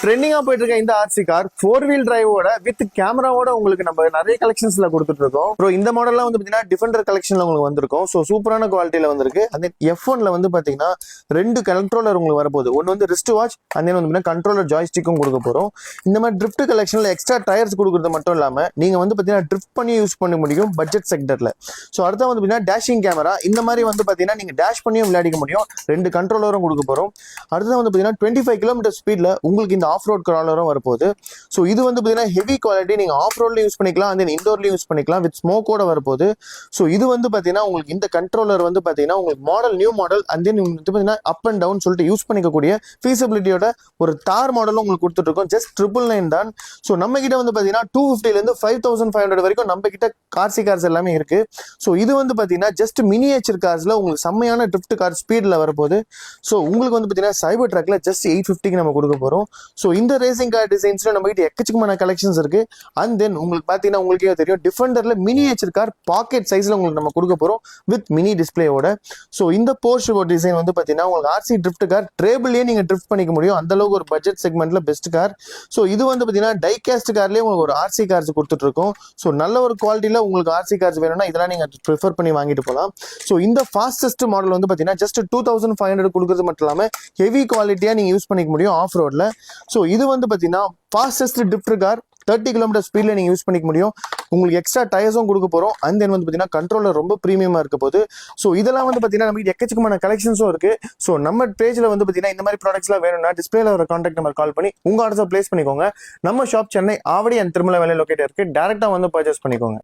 ட்ரெண்டிங்கா போயிட்டு இருக்க இந்த ஆர்சி கார் 4 வீல் டிரைவோட வித் கேமராவோட உங்களுக்கு நம்ம நிறைய கலெக்ஷன்ஸ்ல கொடுத்துட்டு இருக்கோம். ப்ரோ இந்த மாடல்லாம் வந்து பாத்தீங்கன்னா டிஃபெண்டர் கலெக்ஷன்ல உங்களுக்கு வந்திருக்கும். ஸோ சூப்பரான குவாலிட்டியில வந்திருக்கு. அந்த F1ல வந்து பாத்தீங்கன்னா 2 கண்ட்ரோலர் உங்களுக்கு வரப்போகுது. ஒன்று வந்து ரிஸ்ட் வாட்ச், அந்த வந்து கண்ட்ரோலர் ஜாய்ஸ்டிக்கும் கொடுக்க போறோம். இந்த மாதிரி ட்ரிஃப்ட் கலெக்ஷன்ல எக்ஸ்ட்ரா டயர்ஸ் கொடுக்கறது மட்டும் இல்லாம நீங்க வந்து பாத்தீங்கன்னா ட்ரிஃப்ட் பண்ணி யூஸ் பண்ண முடியும் பட்ஜெட் செக்டர்ல. ஸோ அடுத்த வந்து பாத்தீங்கன்னா டேஷிங் கேமரா, இந்த மாதிரி வந்து பாத்தீங்கன்னா நீங்க டேஷ் பண்ணியும் விளையாடிக்க முடியும். 2 கண்ட்ரோலரும் கொடுக்க போறோம். அடுத்தது வந்து பாத்தீங்கன்னா 25 கிலோமீட்டர் ஸ்பீட்ல உங்களுக்கு இந்த ஆஃப் ரோட் கிராலரும் வரப்போகுது. ஸோ இது வந்து பாத்தீங்கன்னா ஹெவி குவாலிட்டி, நீங்க ஆஃப் ரோட்ல யூஸ் பண்ணிக்கலாம், தென் இண்டோர்லயும் யூஸ் பண்ணிக்கலாம், வித் ஸ்மோக்கோட வரப்போகுது. ஸோ இது வந்து பாத்தீங்கன்னா உங்களுக்கு இந்த கண்ட்ரோலர் வந்து பாத்தீங்கன்னா உங்களுக்கு model new model and then வந்து பாத்தீங்கன்னா அப் அண்ட் டவுன் சொல்லிட்டு யூஸ் பண்ணிக்கக்கூடிய ஃபீசிபிலிட்டியோட ஒரு தார் மாடலும் உங்களுக்கு கொடுத்துட்டு இருக்கோம். ஜஸ்ட் 999 தான். ஸோ நம்ம கிட்ட வந்து பாத்தீங்கன்னா 250 இருந்து 5500 வரைக்கும் நம்ம கிட்ட கார்சி கார்ஸ் எல்லாமே இருக்கு. ஸோ இது வந்து பாத்தீங்கன்னா ஜஸ்ட் மினியேச்சர் கார்ஸ்ல உங்களுக்கு செம்மையான ட்ரிஃப்ட் கார் ஸ்பீட்ல வரப்போகுது. ஸோ உங்களுக்கு வந்து பாத்தீங்கன்னா சைபர் ட்ரக்ல ஜஸ்ட் 850க்கு நம்ம கொடுக்க போறோம். ஸோ இந்த ரேசிங் கார் டிசைன்ஸ்ல நம்ம கிட்ட எக்கச்சக்கமான கலெக்ஷன்ஸ் இருக்கு. அண்ட் தென் உங்களுக்கு பாத்தீங்கன்னா உங்களுக்கே தெரியும் டிஃபெண்டர்ல மினியேச்சர் கார் பாக்கெட் சைஸ்ல உங்களுக்கு நம்ம கொடுக்க போறோம் வித் மினி டிஸ்பிளேயோட. ஸோ இந்த போர்ஷ் டிசைன் வந்து பாத்தீங்கன்னா உங்களுக்கு ஆர்சி ட்ரிஃப்ட் கார் ட்ரேபிள்லயே நீங்க ட்ரிஃப்ட் பண்ணிக்க முடியும். அந்த அளவுக்கு ஒரு பட்ஜெட் செக்மெண்ட்ல பெஸ்ட் கார். ஸோ இது வந்து பாத்தீங்கன்னா டைகாஸ்ட் கார்லயே உங்களுக்கு ஒரு ஆர்சி கார்ஸ் கொடுத்துட்டு இருக்கோம். ஸோ நல்ல ஒரு குவாலிட்டியில உங்களுக்கு ஆர்சி கார்ஸ் வேணும்னா இதெல்லாம் நீங்க ப்ரிஃபர் பண்ணி வாங்கிட்டு போகலாம். ஸோ இந்த ஃபாஸ்டஸ்ட் மாடல் வந்து பாத்தீங்கன்னா ஜஸ்ட் 2500 கொடுக்கறது மட்டும் இல்லாம ஹெவி குவாலிட்டியா நீங்க யூஸ் பண்ணிக்க முடியும் ஆஃப் ரோட்ல. ஸோ இது வந்து பாத்தீங்கன்னா ஃபாஸ்டஸ்ட் ட்ரிஃப்ட் கார் 30 கிலோமீட்டர் ஸ்பீட்ல நீங்க யூஸ் பண்ணிக்க முடியும். உங்களுக்கு எக்ஸ்ட்ரா டயர்ஸும் கொடுக்க போறோம். அண்ட் தென் வந்து பாத்தீங்கன்னா கண்ட்ரோலர் ரொம்ப பிரீமியமா இருக்க போது. ஸோ இதெல்லாம் வந்து பாத்தீங்கன்னா நமக்கு எக்கச்சக்கமான கலெக்ஷன்ஸும் இருக்கு. ஸோ நம்ம பேஜ்ல வந்து பாத்தீங்கன்னா இந்த மாதிரி ப்ராடக்ட்ஸ்லாம் வேணும்னா டிஸ்பிளேல ஒரு கான்டாக்ட் நம்பர் கால் பண்ணி உங்க ஆர்டர் பிளேஸ் பண்ணிக்கோங்க. நம்ம ஷாப் சென்னை ஆவடி அண்ட் திருமலை வேலை லொகேட் இருக்கு. டைரக்டா வந்து பர்ச்சேஸ் பண்ணிக்கோங்க.